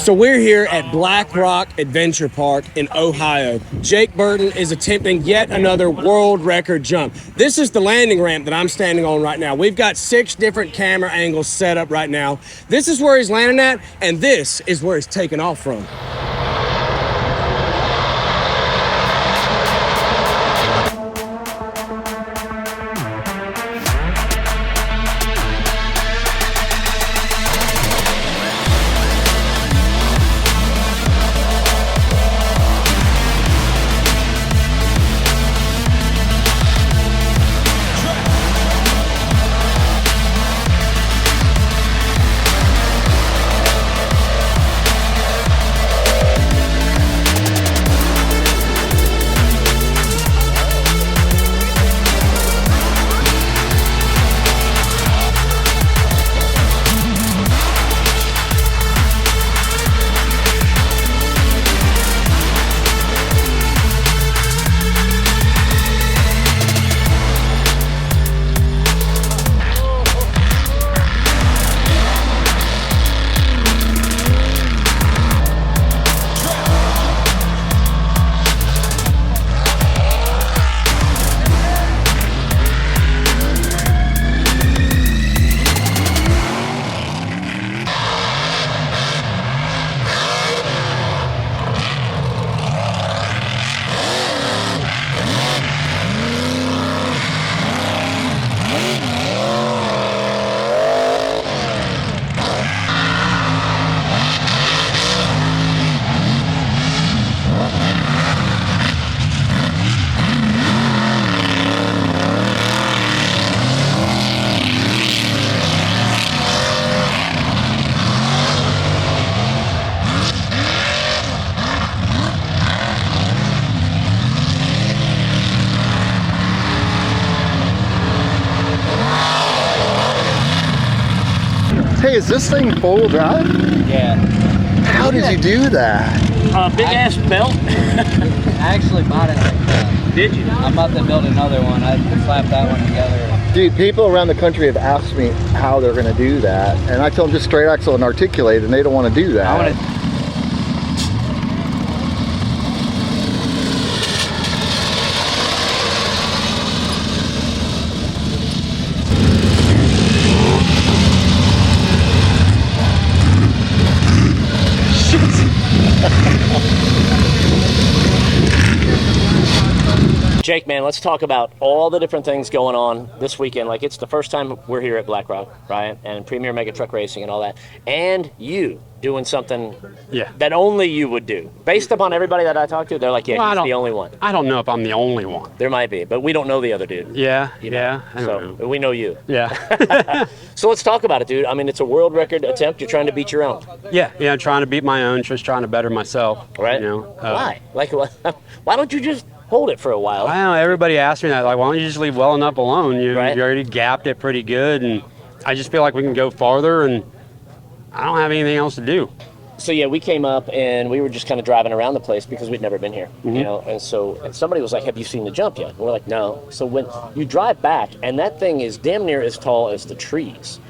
So we're here at Black Rock Adventure Park in Ohio. Jake Burton is attempting yet another world record jump. This is the landing ramp that I'm standing on right now. We've got 6 different camera angles set up right now. This is where he's landing at, and this is where he's taking off from. Hey, is this thing four-wheel drive? Yeah. How did you do that? Big ass belt. I actually bought it like that. Did you? I'm about to build another one. I slapped that one together. Dude, people around the country have asked me how they're going to do that, and I tell them just straight axle and articulate, and they don't want to do that. I want to. Jake, man, let's talk about all the different things going on this weekend. Like, it's the first time we're here at Black Rock, right? And Premier Mega Truck Racing and all that. And you doing something that only you would do. Based upon everybody that I talked to, they're like, yeah, well, he's the only one. I don't know if I'm the only one. There might be, but we don't know the other dude. Yeah, you know? yeah. I so don't know. we know you. Yeah. So let's talk about it, dude. I mean, it's a world record attempt. You're trying to beat your own. Yeah, trying to beat my own, just trying to better myself. Right. You know, why? Like, why don't you just hold it for a while? I don't know, everybody asks me that, like, why don't you just leave well enough alone? You already gapped it pretty good, and I just feel like we can go farther, and I don't have anything else to do. So yeah, we came up and we were just kind of driving around the place because we'd never been here, you know. And somebody was like, "Have you seen the jump yet?" And we're like, "No." So when you drive back, and that thing is damn near as tall as the trees,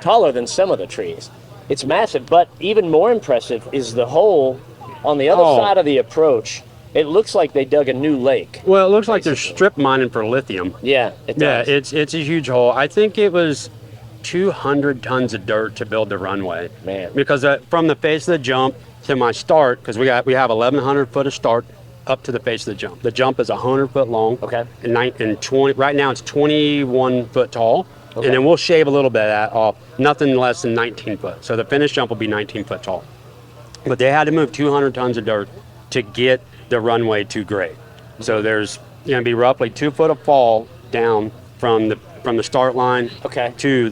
taller than some of the trees. It's massive, but even more impressive is the hole on the other side of the approach. It looks like they dug a new lake. Well, it looks like they're strip mining for lithium. Yeah, it does. Yeah, it's a huge hole. I think it was 200 tons of dirt to build the runway. Man. Because from the face of the jump to my start, because we have 1,100 foot of start up to the face of the jump. The jump is 100 foot long. Okay. And 20. Right now it's 21 foot tall. Okay. And then we'll shave a little bit of that off. Nothing less than 19 foot. So the finished jump will be 19 foot tall. But they had to move 200 tons of dirt to get the runway to grade. So there's going to be roughly 2 foot of fall down from the start line to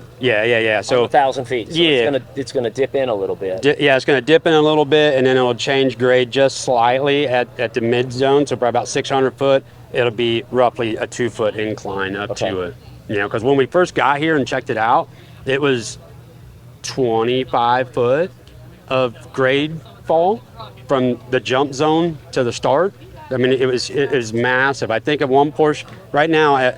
so 1,000 feet. So it's gonna dip in a little bit. It's gonna dip in a little bit, and then it'll change grade just slightly at the mid zone. So probably about 600 foot, it'll be roughly a 2 foot incline up to it. You know, because when we first got here and checked it out, it was 25 foot of grade fall from the jump zone to the start. I mean, it was massive. I think at one portion, right now,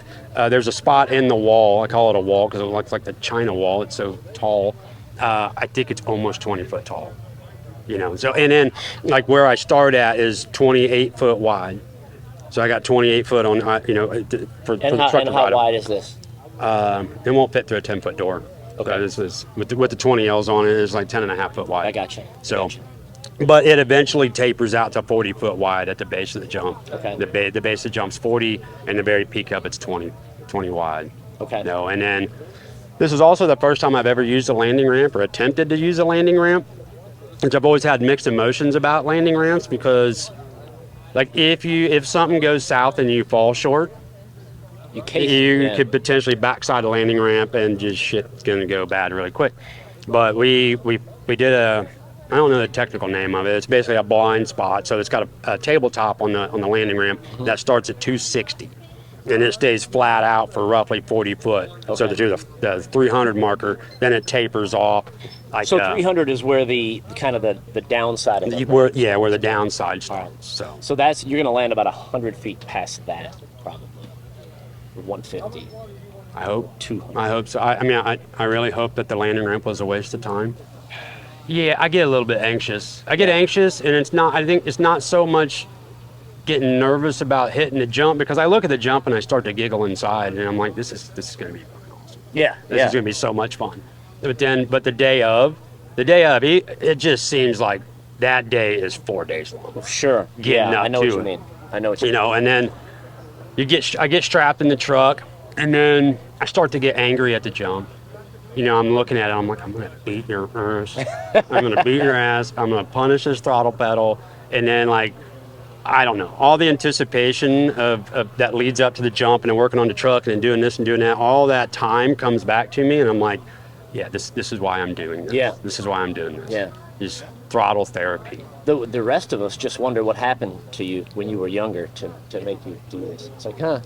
there's a spot in the wall. I call it a wall because it looks like the China wall. It's so tall. I think it's almost 20 foot tall. You know, so and then like where I start at is 28 foot wide. So I got 28 foot on, for the truck And to how ride up. wide is this? It won't fit through a 10-foot door. Okay. So this is with the 20 Ls on it, it's like 10.5 foot wide. I got you. So, but it eventually tapers out to 40 foot wide at the base of the jump. Okay. The base of the jump's 40, and the very peak up it's 20 wide. Okay. No, and then this is also the first time I've ever used a landing ramp or attempted to use a landing ramp, which I've always had mixed emotions about landing ramps because, like, if something goes south and you fall short, you could potentially backside a landing ramp and just shit's gonna go bad really quick. But we did I don't know the technical name of it. It's basically a blind spot. So it's got a tabletop on the landing ramp that starts at 260, and it stays flat out for roughly 40 foot. Okay. So to do the 300 marker, then it tapers off. Like, So 300 is where the kind of the downside of it. where the downside starts. Right. So that's you're gonna land about 100 feet past that probably. 150. I hope. 200. I hope so. I really hope that the landing ramp was a waste of time. Yeah, I get a little bit anxious. I get anxious, and I think it's not so much getting nervous about hitting the jump, because I look at the jump and I start to giggle inside, and I'm like, this is going to be awesome. Yeah. This is going to be so much fun. But the day of, it just seems like that day is 4 days long. Sure. Getting Yeah, up I know what to you it. mean. I know what you You mean. know, and then I get strapped in the truck, and then I start to get angry at the jump. You know, I'm looking at it, I'm like, I'm gonna beat your ass. I'm gonna beat your ass. I'm gonna punish this throttle pedal. And then, like, I don't know, all the anticipation of that leads up to the jump, and then working on the truck and then doing this and doing that, all that time comes back to me, and I'm like, yeah, this is why I'm doing this. Yeah. This is why I'm doing this. Yeah. Just throttle therapy. The rest of us just wonder what happened to you when you were younger to make you do this. It's like,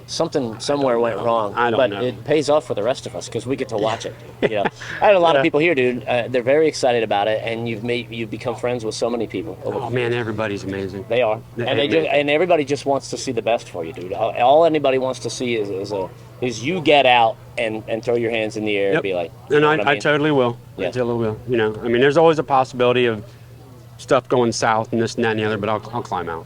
something somewhere went wrong. I don't but know. it pays off for the rest of us because we get to watch it. You know, I had a lot of people here, dude. They're very excited about it, and you've become friends with so many people. Oh man, everybody's amazing. They are, and everybody just wants to see the best for you, dude. All anybody wants to see is you get out and throw your hands in the air and be like, you And know what I mean? totally will. Yeah. I totally will. You know, I mean, there's always a possibility of stuff going south and this and that and the other, but I'll climb out.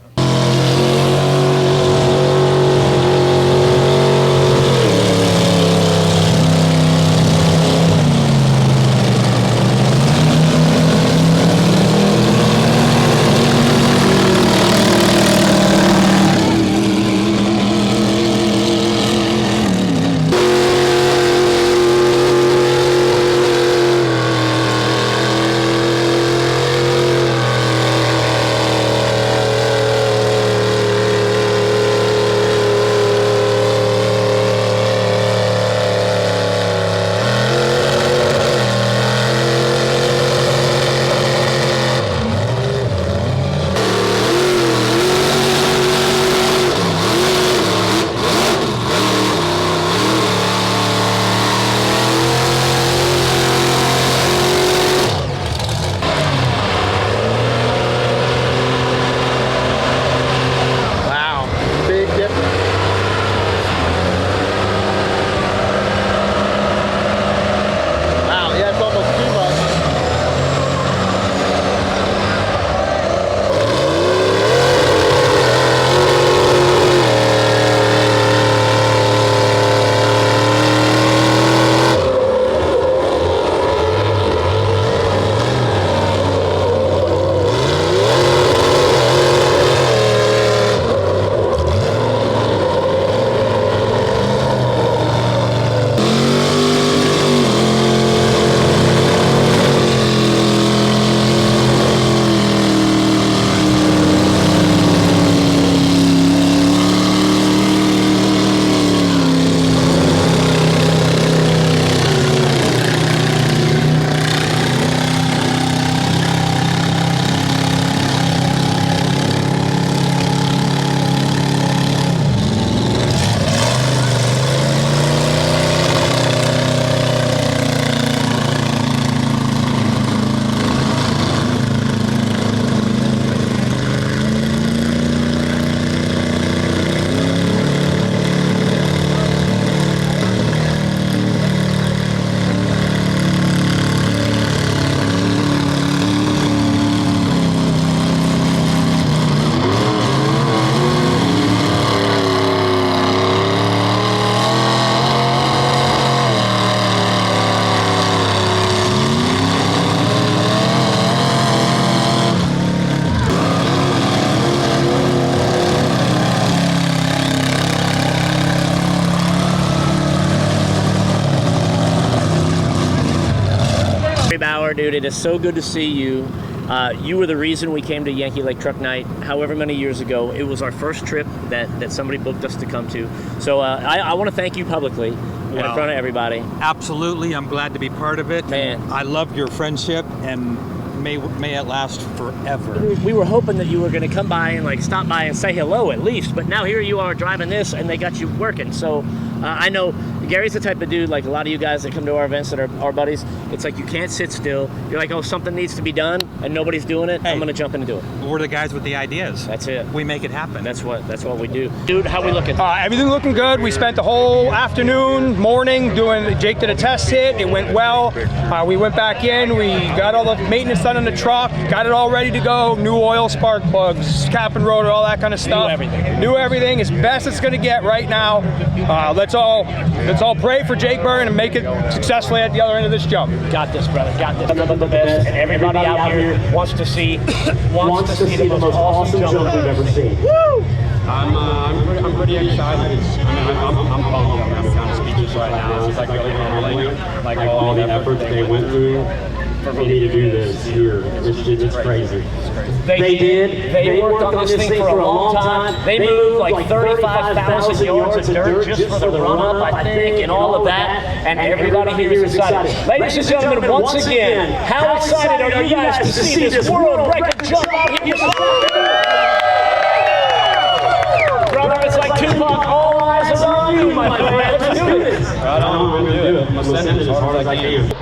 dude. It is so good to see you. You were the reason we came to Yankee Lake Truck Night however many years ago. It was our first trip that somebody booked us to come to. So I want to thank you publicly and in front of everybody. Absolutely. I'm glad to be part of it. Man. I love your friendship, and may it last forever. We were hoping that you were going to come by and like stop by and say hello at least, but now here you are driving this and they got you working. So I know Gary's the type of dude, like a lot of you guys that come to our events that are our buddies, it's like you can't sit still. You're like, oh, something needs to be done and nobody's doing it. Hey, I'm going to jump in and do it. We're the guys with the ideas. That's it. We make it happen. That's what we do. Dude, how we looking? Everything looking good. We spent the whole afternoon, morning doing. Jake did a test hit. It went well. We went back in. We got all the maintenance done on the truck. Got it all ready to go. New oil, spark plugs, cap and rotor, all that kind of stuff. New everything. As best it's going to get right now. Let's all pray for Jake Burton and make it successfully at the other end of this jump. Got this, brother. Got this. Some of the best, and everybody out here wants to see the most awesome jump we've ever seen. Woo! I'm pretty excited. I'm pumped. I'm kind of speechless right now. It's like really humbling, like all the effort they went through for me to do this here. It's crazy. They did. They worked on this thing for a long time. They moved like 35,000 yards of dirt just for the run-up, I think, and all of that. And everybody here is excited. Ladies and gentlemen, once again, how excited are you guys to see this world record jump out here? Brother, it's like Tupac, all eyes are on you, my friend. Let's do this. Right on, I'm going to do it. I'm going to send it as hard as I can.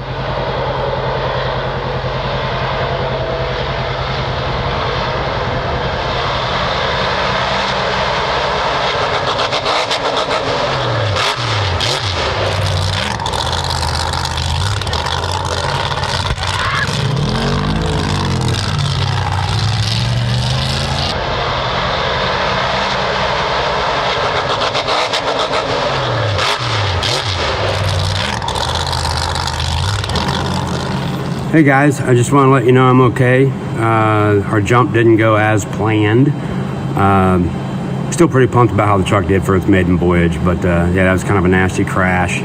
Hey guys, I just want to let you know I'm okay. Our jump didn't go as planned. Still pretty pumped about how the truck did for its maiden voyage, but yeah, that was kind of a nasty crash.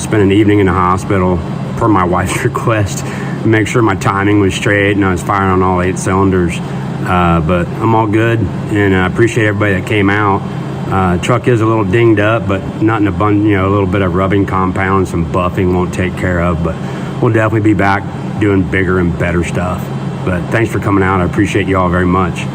Spent an evening in the hospital per my wife's request to make sure my timing was straight and I was firing on all 8 cylinders. But I'm all good, and I appreciate everybody that came out. Truck is a little dinged up, but not in a bunch, a little bit of rubbing compound, some buffing won't take care of, but we'll definitely be back doing bigger and better stuff. But thanks for coming out. I appreciate you all very much.